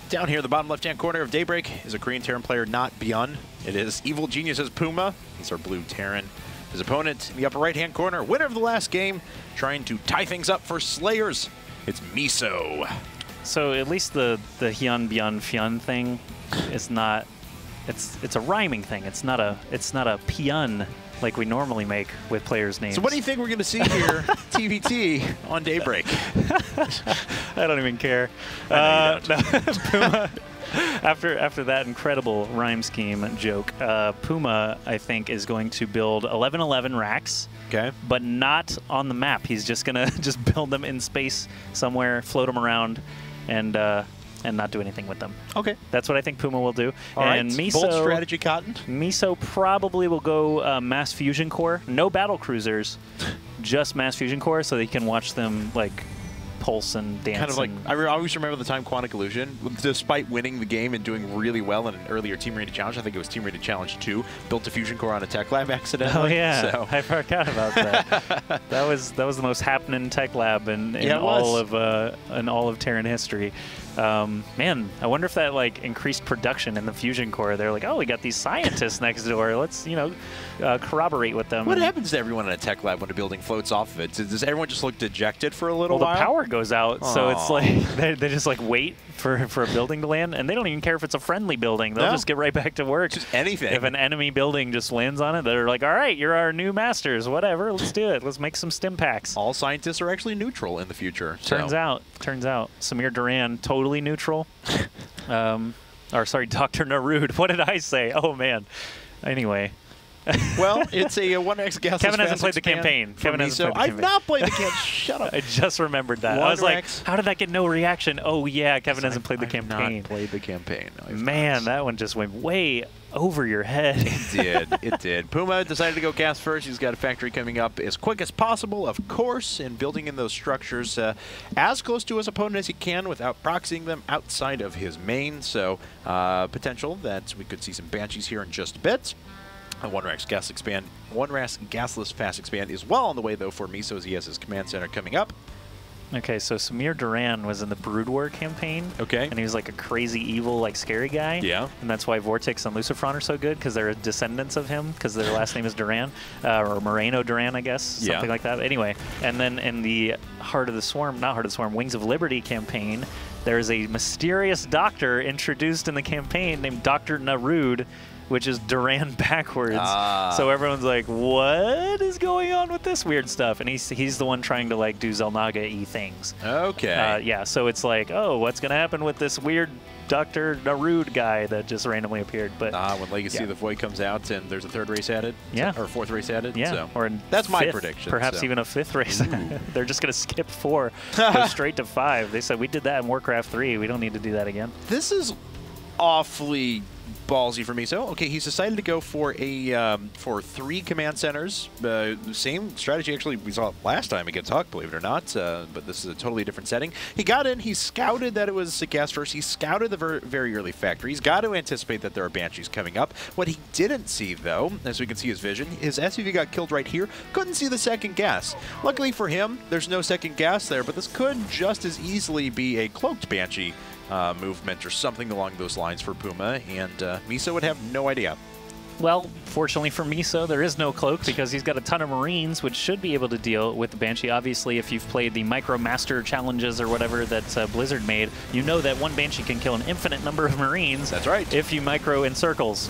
Down here in the bottom left-hand corner of Daybreak is a Korean Terran player, not Byun. It is Evil Genius's Puma. He's our blue Terran. His opponent in the upper right-hand corner, winner of the last game, trying to tie things up for SlayerS. It's Miso. So at least the Hyun Byun Fyun thing is not. It's a rhyming thing. It's not a Pyun like we normally make with players' names. So what do you think we're going to see here, TVT, on Daybreak? I don't even care. I know you don't. No, Puma, after that incredible rhyme scheme joke, Puma, I think, is going to build 11-11 racks. Okay. But not on the map. He's just going to just build them in space somewhere, float them around, and not do anything with them. Okay. That's what I think Puma will do. All and right. Miso, Bold strategy, Cotton. Miso probably will go mass fusion core. No battle cruisers, just mass fusion core, so that he can watch them like pulse and dance. Kind of like, I always remember the time Quantic Illusion, despite winning the game and doing really well in an earlier Team Rated Challenge, I think it was Team Rated Challenge 2, built a fusion core on a tech lab accidentally. Oh yeah, so. I forgot about that. that was the most happening tech lab in all of Terran history. Man, I wonder if that like increased production in the fusion core. They're like, oh, we got these scientists next door. Let's corroborate with them. What happens to everyone in a tech lab when a building floats off of it? Does everyone just look dejected for a little while? The power goes out, so it's like they just like wait for a building to land, and they don't even care if it's a friendly building. They'll just get right back to work. Just anything. If an enemy building just lands on it, they're like, all right, you're our new masters. Whatever, let's do it. Let's make some stim packs. All scientists are actually neutral in the future. Turns out. Samir Duran, totally neutral. Or sorry, Dr. Narud. What did I say? Oh, man. Anyway. Well, it's a 1x gas. Kevin hasn't played the campaign. Kevin hasn't played the campaign. I've not played the campaign. Shut up. I just remembered that. I was like, how did that get no reaction? Oh, yeah, Kevin hasn't played the campaign. I've not played the campaign. Man, that one just went way over your head. It did. It did. Puma decided to go gas first. He's got a factory coming up as quick as possible, of course, and building in those structures as close to his opponent as he can without proxying them outside of his main. So potential that we could see some Banshees here in just a bit. A 1-Rax gas expand, 1-Rax gasless fast expand is well on the way though for Miso as he has his command center coming up. Okay, so Samir Duran was in the Brood War campaign. Okay. And he was like a crazy, evil, like scary guy. Yeah. And that's why Vortex and Lucifron are so good, because they're descendants of him, because their last name is Duran, or Moreno Duran, I guess, something like that. Anyway, and then in the Heart of the Swarm, not Heart of the Swarm, Wings of Liberty campaign, there's a mysterious doctor introduced in the campaign named Dr. Narud, which is Duran backwards. So everyone's like, what is going on with this weird stuff? And he's the one trying to like do Zelnaga-y things. Okay. Yeah, so it's like, oh, what's going to happen with this weird Dr. Narud guy that just randomly appeared? But when Legacy of the Void comes out and there's a 3rd race added? Yeah. Or 4th race added? Yeah. So or that's my 5th, prediction. Perhaps even a 5th race. They're just going to skip 4, go straight to 5. They said, we did that in Warcraft 3. We don't need to do that again. This is awfully ballsy for me. So, okay, he's decided to go for a for 3 command centers. Same strategy actually we saw last time against Huck, believe it or not. But this is a totally different setting. He got in. He scouted that it was a gas first. He scouted the very early factory. He's got to anticipate that there are Banshees coming up. What he didn't see, though, as we can see his vision, his SUV got killed right here. Couldn't see the second gas. Luckily for him, there's no second gas there, but this could just as easily be a cloaked Banshee movement or something along those lines for Puma, and Miso would have no idea. Well, fortunately for Miso, there is no cloak because he's got a ton of Marines, which should be able to deal with the Banshee. Obviously, if you've played the Micro Master challenges or whatever that Blizzard made, you know that one Banshee can kill an infinite number of Marines. That's right. If you micro in circles.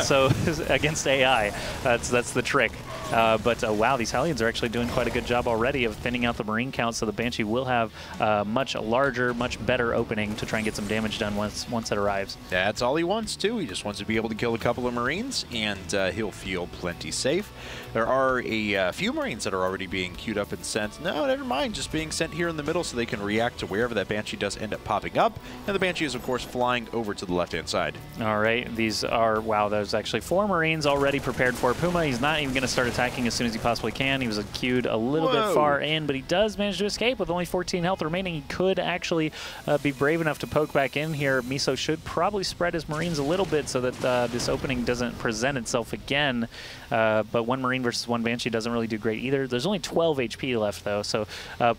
So against AI, that's the trick. But wow, these Hellions are actually doing quite a good job already of thinning out the Marine count, so the Banshee will have a much larger, much better opening to try and get some damage done once it arrives. That's all he wants, too. He just wants to be able to kill a couple of Marines, and he'll feel plenty safe. There are a few Marines that are already being queued up and sent. No, never mind, just being sent here in the middle so they can react to wherever that Banshee does end up popping up. And the Banshee is, of course, flying over to the left-hand side. All right, these are, wow, there's actually 4 Marines already prepared for Puma. He's not even going to start attacking as soon as he possibly can. He was queued a little bit far in, but he does manage to escape with only 14 health remaining. He could actually be brave enough to poke back in here. Miso should probably spread his Marines a little bit so that this opening doesn't present itself again. But one Marine Marine versus 1 Banshee doesn't really do great either. There's only 12 HP left, though. So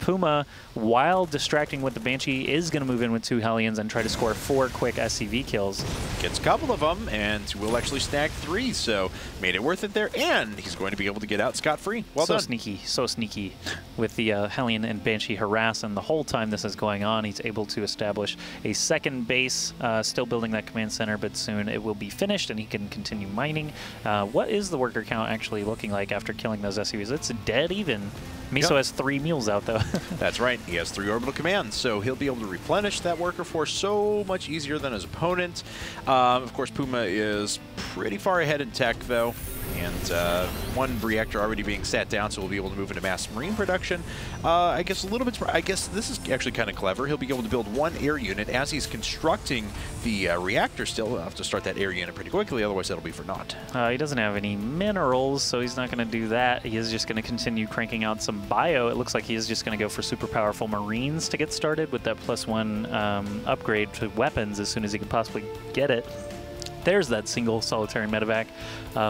Puma, while distracting with the Banshee, is going to move in with 2 Hellions and try to score 4 quick SCV kills. Gets a couple of them, and will actually snag 3, so made it worth it there, and he's going to be able to get out scot-free. Well done. So sneaky with the Hellion and Banshee harass, and the whole time this is going on, he's able to establish a second base, still building that command center, but soon it will be finished, and he can continue mining. What is the worker count actually looking like after killing those SCVs? It's dead even. Miso has 3 mules out, though. That's right. He has 3 orbital commands, so he'll be able to replenish that worker force so much easier than his opponent. Of course, Puma is pretty far ahead in tech, though, and 1 reactor already being sat down, so we'll be able to move into mass marine production. I guess a little bit. I guess this is actually kind of clever. He'll be able to build 1 air unit as he's constructing the reactor. Still, he'll have to start that air unit pretty quickly, otherwise that'll be for naught. He doesn't have any minerals, so he's not going to do that. He is just going to continue cranking out some bio. It looks like he is just going to go for super powerful Marines to get started with that +1 upgrade to weapons as soon as he can possibly get it. There's that single solitary medevac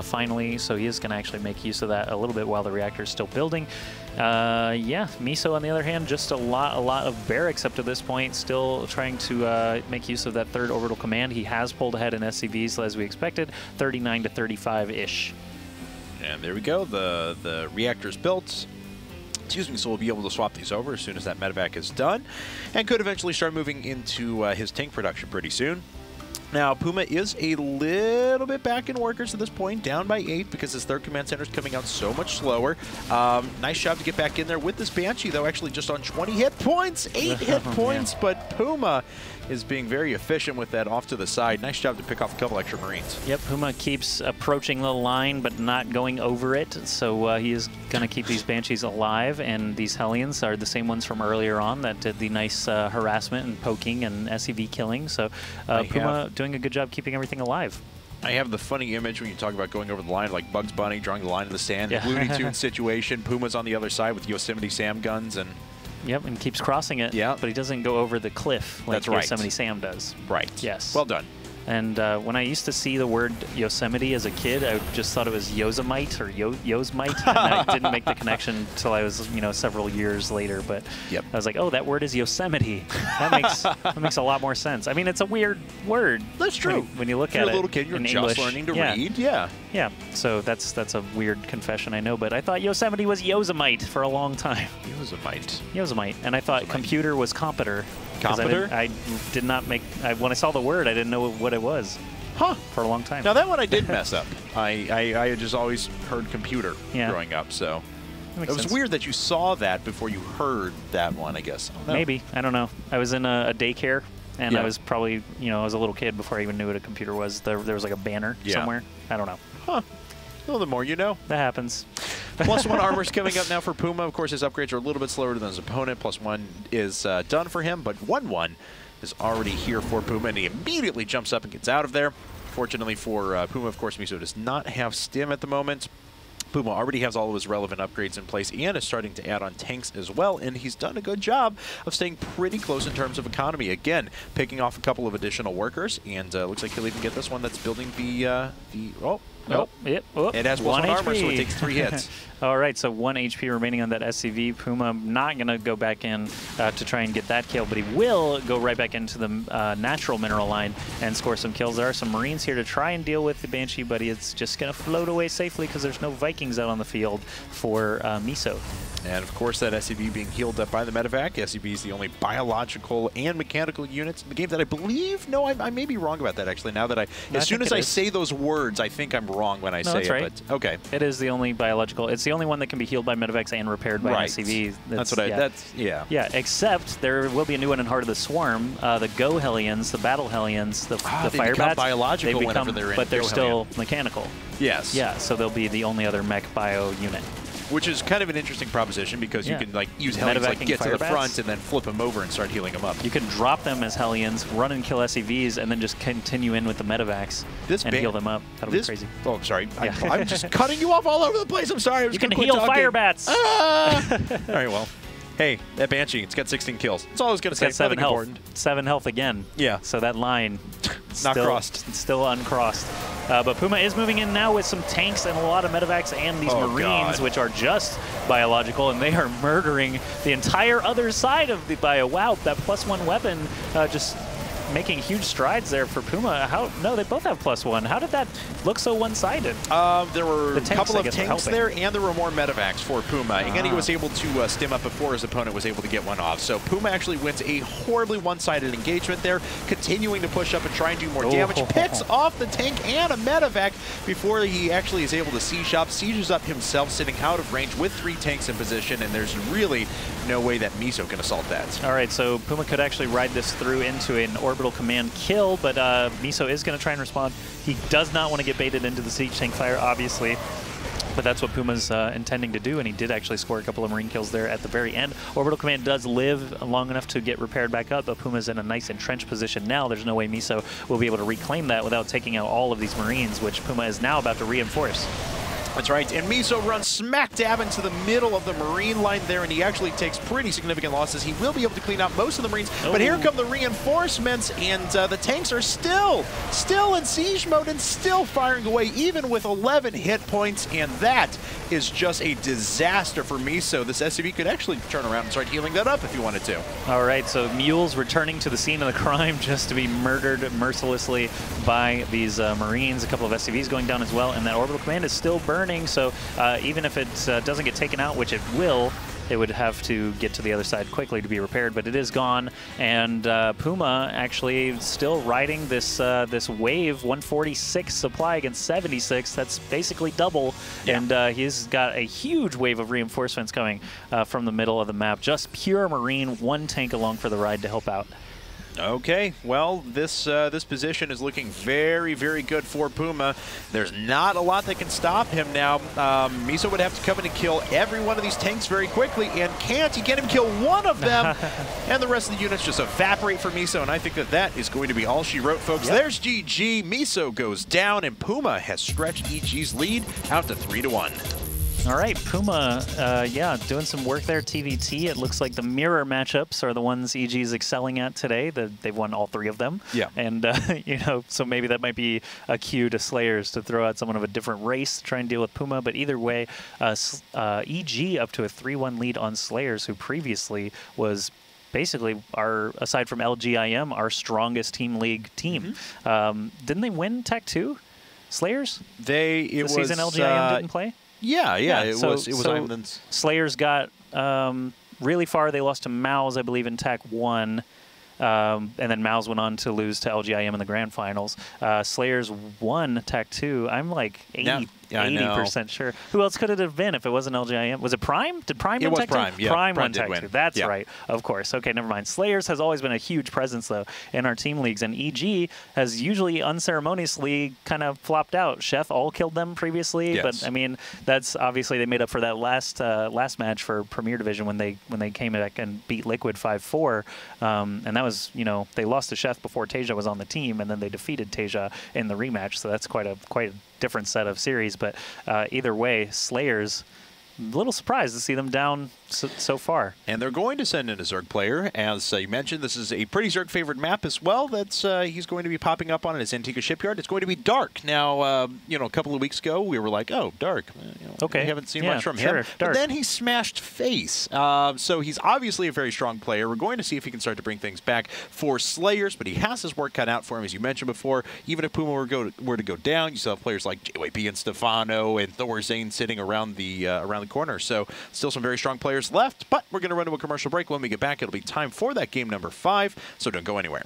finally, so he is going to actually make use of that a little bit while the reactor is still building. Yeah, Miso, on the other hand, just a lot of barracks up to this point, still trying to make use of that 3rd orbital command. He has pulled ahead in SCVs as we expected, 39 to 35-ish. And there we go, the reactor's built. Excuse me, so we'll be able to swap these over as soon as that medevac is done, and could eventually start moving into his tank production pretty soon. Now, Puma is a little bit back in workers at this point, down by 8 because his 3rd command center is coming out so much slower. Nice job to get back in there with this Banshee, though, actually just on 20 hit points, 8 hit points, but Puma is being very efficient with that off to the side. Nice job to pick off a couple extra Marines. Yep, Puma keeps approaching the line but not going over it, so he is going to keep these Banshees alive, and these Hellions are the same ones from earlier on that did the nice harassment and poking and SCV killing, so Puma doing a good job keeping everything alive. I have the funny image when you talk about going over the line, like Bugs Bunny drawing the line in the sand, Looney Tunes situation. Puma's on the other side with Yosemite Sam guns, and yep, and keeps crossing it. Yeah, but he doesn't go over the cliff like Yosemite Sam does. Right. Yes. Well done. And when I used to see the word Yosemite as a kid, I just thought it was Yosemite or Yosemite, and I didn't make the connection until I was, several years later. But I was like, oh, that word is Yosemite. That makes a lot more sense. I mean, it's a weird word. That's true. When you look at it, you're a little kid, you're just English. Learning to read. Yeah. Yeah. So that's a weird confession, I know. But I thought Yosemite was Yosemite for a long time. Yosemite. And I thought computer was computer. I did not make. When I saw the word, I didn't know what it was. Huh. For a long time. Now that one I did mess up. I had just always heard computer growing up, so it was weird that you saw that before you heard that one, I guess. Maybe. I don't know. I was in a daycare, and I was probably, I was a little kid before I even knew what a computer was. There was like a banner somewhere. I don't know. Huh. Well, the more you know. That happens. +1 armor's coming up now for Puma. Of course, his upgrades are a little bit slower than his opponent. +1 is done for him, but 1-1 is already here for Puma, and he immediately jumps up and gets out of there. Fortunately for Puma, of course, Miso does not have stim at the moment. Puma already has all of his relevant upgrades in place and is starting to add on tanks as well, and he's done a good job of staying pretty close in terms of economy. Again, picking off a couple of additional workers, and looks like he'll even get this one that's building it has +1 armor, so it takes 3 hits. All right, so 1 HP remaining on that SCV. Puma not going to go back in to try and get that kill, but he will go right back into the natural mineral line and score some kills. There are some Marines here to try and deal with the Banshee, but it's just going to float away safely because there's no Vikings out on the field for Miso. And of course, that SCV being healed up by the medevac. SCV is the only biological and mechanical units in the game that I believe. No, I may be wrong about that actually. Now that as soon as I say those words, I think I'm wrong when I say it. Right. But okay, it is the only biological. It's the only one that can be healed by medevacs and repaired by an SCV. Yeah. Except there will be a new one in Heart of the Swarm. The Go Hellions, the Battle Hellions, the Fire Bats. Biological whenever they're in, but they're still mechanical. Yes. Yeah. So they'll be the only other mech bio unit. Which is kind of an interesting proposition because you can like use Hellions, like get to the front and then flip them over and start healing them up. You can drop them as Hellions, run and kill SCVs, and then just continue in with the medevacs and heal them up. That'll be crazy. Oh, I'm sorry. I'm just cutting you off all over the place. I'm sorry. You can heal fire bats. All right, well. Hey, that Banshee, it's got 16 kills. That's all I was going to say. Got 7 health. Important. 7 health again. Yeah. So that line not crossed. Still uncrossed. But Puma is moving in now with some tanks and a lot of medevacs and these Marines, which are just biological, and they are murdering the entire other side of the bio. Wow, that +1 weapon just making huge strides there for Puma. No, they both have +1. How did that look so one-sided? There were a couple of tanks there, and there were more medevacs for Puma. And he was able to stim up before his opponent was able to get one off. So Puma actually wins a horribly one-sided engagement there, continuing to push up and try and do more damage. Picks off the tank and a medevac before he actually is able to siege up. Sieges up himself, sitting out of range with 3 tanks in position, and there's really no way that Miso can assault that. All right, so Puma could actually ride this through into an orbital command kill, but Miso is going to try and respond. He does not want to get baited into the siege tank fire, obviously, but that's what Puma's intending to do, and he did actually score a couple of Marine kills there at the very end. Orbital command does live long enough to get repaired back up, but Puma's in a nice entrenched position now. There's no way Miso will be able to reclaim that without taking out all of these Marines, which Puma is now about to reinforce. That's right, and Miso runs smack dab into the middle of the Marine line there, and he actually takes pretty significant losses. He will be able to clean out most of the Marines, but here come the reinforcements, and the tanks are still in siege mode and still firing away, even with 11 hit points, and that is just a disaster for Miso. This SCV could actually turn around and start healing that up if you wanted to. All right, so Mules returning to the scene of the crime just to be murdered mercilessly by these Marines. A couple of SCVs going down as well, and that orbital command is still burning. So even if it doesn't get taken out, which it will, it would have to get to the other side quickly to be repaired, but it is gone. And Puma actually still riding this this wave 146 supply against 76. That's basically double. Yeah. And he's got a huge wave of reinforcements coming from the middle of the map. Just pure Marine, 1 tank along for the ride to help out. Okay, well, this position is looking very, very good for Puma. There's not a lot that can stop him now. Miso would have to come in and kill every one of these tanks very quickly, and can't. You get him kill one of them, and the rest of the units just evaporate for Miso, and I think that that is going to be all she wrote, folks. Yep. There's GG. Miso goes down, and Puma has stretched EG's lead out to 3-1. All right, Puma, yeah, doing some work there. TVT, it looks like the mirror matchups are the ones EG is excelling at today. They've won all 3 of them. Yeah. And, you know, so maybe that might be a cue to SlayerS to throw out someone of a different race to try and deal with Puma. But either way, EG up to a 3-1 lead on SlayerS, who previously was basically aside from LGIM, our strongest team league team. Didn't they win Tech 2, SlayerS? The season LGIM didn't play? Yeah, it was SlayerS got really far. They lost to Mouse, I believe, in TAC 1. And then Mouse went on to lose to LGIM in the grand finals. SlayerS won TAC 2. I'm like 80% sure. Who else could it have been if it wasn't LGIM? Was it Prime? Did Prime win Tech 2? Prime, yeah. Prime won Tech 2. That's right. Of course. Okay, never mind. SlayerS has always been a huge presence, though, in our team leagues. And EG has usually unceremoniously kind of flopped out. Chef all killed them previously. Yes. But, I mean, that's obviously they made up for that last match for Premier Division when they came back and beat Liquid 5-4. And that was, you know, they lost to Chef before Tasia was on the team, and then they defeated Tasia in the rematch. So that's quite a different set of series, but either way, SlayerS, a little surprised to see them down so far. And they're going to send in a Zerg player. As you mentioned, this is a pretty Zerg-favored map as well. That's he's going to be popping up on his Antigua shipyard. It's going to be Dark. Now, you know, a couple of weeks ago, we were like, oh, Dark. You know, okay. We haven't seen much from him. But then he smashed Face. So he's obviously a very strong player. We're going to see if he can start to bring things back for SlayerS, but he has his work cut out for him, as you mentioned before. Even if Puma were to go down, you still have players like JYP and Stefano and Thorzane sitting around the corner. So still some very strong players left, but we're going to run to a commercial break. When we get back, it'll be time for that game number 5, so don't go anywhere.